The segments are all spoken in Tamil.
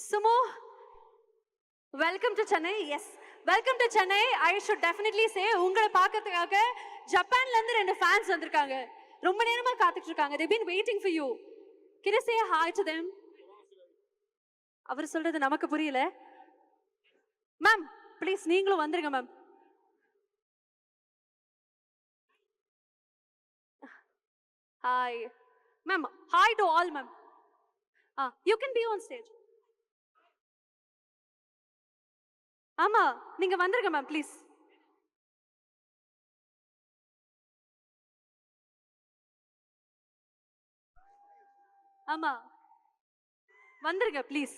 Sumo, welcome to Chennai. Yes, welcome to Chennai. I should definitely say, உங்களை பார்க்கிறதுக்காக ஜப்பான்ல இருந்து 2 fans வந்திருக்காங்க. ரொம்ப நேரமா காத்துட்டு இருக்காங்க. They've been waiting for you. Can you say hi to them? அவர் சொல்றது நமக்கு புரியல. மேம், ப்ளீஸ் நீங்களும் வந்துருங்க ma'am. Hi. Ma'am, hi to all, ma'am. You can be on stage. ஆமா, நீங்க வந்துருங்க மேம் ப்ளீஸ். ஆமா, வந்துருங்க ப்ளீஸ்.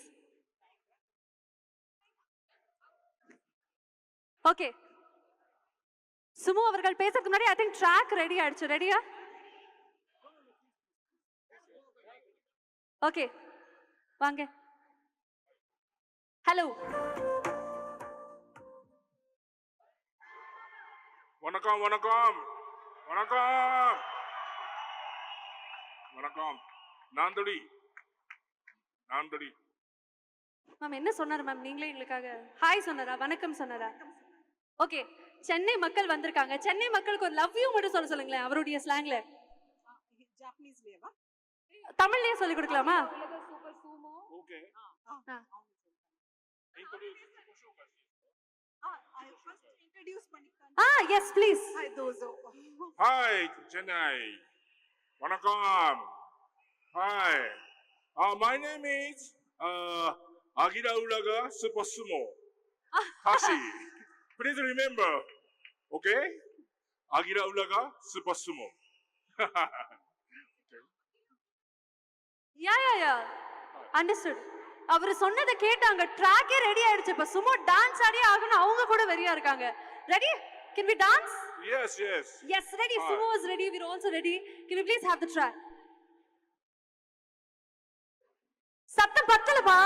ஓகே, சுமு அவர்கள் பேசுறதுக்கு முன்னாடி ஐ திங்க் ட்ராக் ரெடி ஆயிடுச்சு. ரெடியா? ஓகே, வாங்க. ஹலோ, வணக்கம் வணக்கம் வணக்கம் வணக்கம். நாந்தடி மேம் என்ன சொன்னாரு மேம்? நீங்களே எங்களுக்காக ஹாய் சொன்னாரா, வணக்கம் சொன்னாரா? ஓகே, சென்னை மக்கள் வந்திருக்காங்க. சென்னை மக்களுக்கு ஒரு லவ் யூ மட்டும் சொல்லுங்களேன் அவருடைய ஸ்லாங்ல. ஜாப்பனீஸ்லயேவா? தமிழ்லயே சொல்லி கொடுக்கலாமா? Super Sumo. ஓகே. இன்ட்ரோ듀ce பண்ணிக்கலாம். Yes please. ஹாய் தோசோ. ஹாய் சென்னை. வணக்கம். Hi. My name is Agira Uraga Super Sumo. Hashi. Please remember. Okay? Agira Uraga Super Sumo. Yeah understood. அவர் சொன்னதை கேட்டாங்க. ட்ராக்கே ரெடி ஆயிடுச்சு. இப்ப சும்மா டான்ஸ் ஆடி ஆகணும். அவங்க கூட வெறியா இருக்காங்க. Ready? Can we dance? Yes. Yes, ready. Sumo is ready. We're also ready. Can we please have the track? சத்தம் பத்தலப்பா.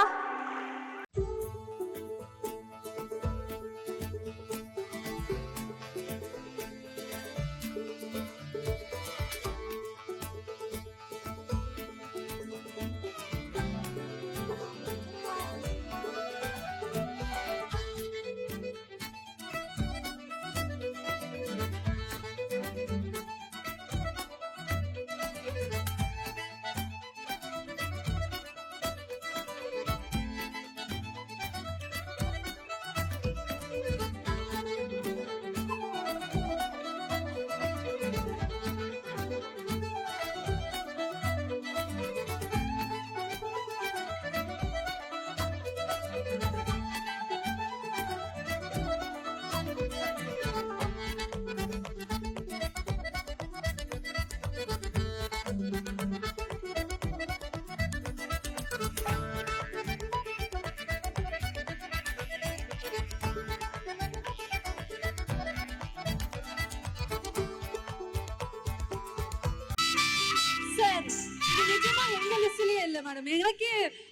நிஜமா எங்க லிஸ்ட்லயே இல்ல மேடம். எனக்கு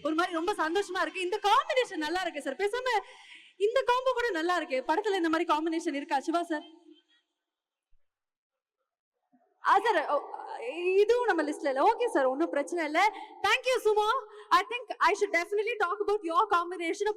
ஒரு மாதிரி ரொம்ப சந்தோஷமா இருக்கு. இந்த காம்பினேஷன் நல்லா இருக்கு சார். பேசாம இந்த காம்போ கூட நல்லா இருக்கு. படத்துல இந்த மாதிரி காம்பினேஷன் இருக்கா சிவா சார்? சார் இதுவும் நம்ம லிஸ்ட்ல இல்ல. ஓகே சார், ஒன்னும் பிரச்சனை இல்ல. Thank you so much. I think I should definitely talk about your combination.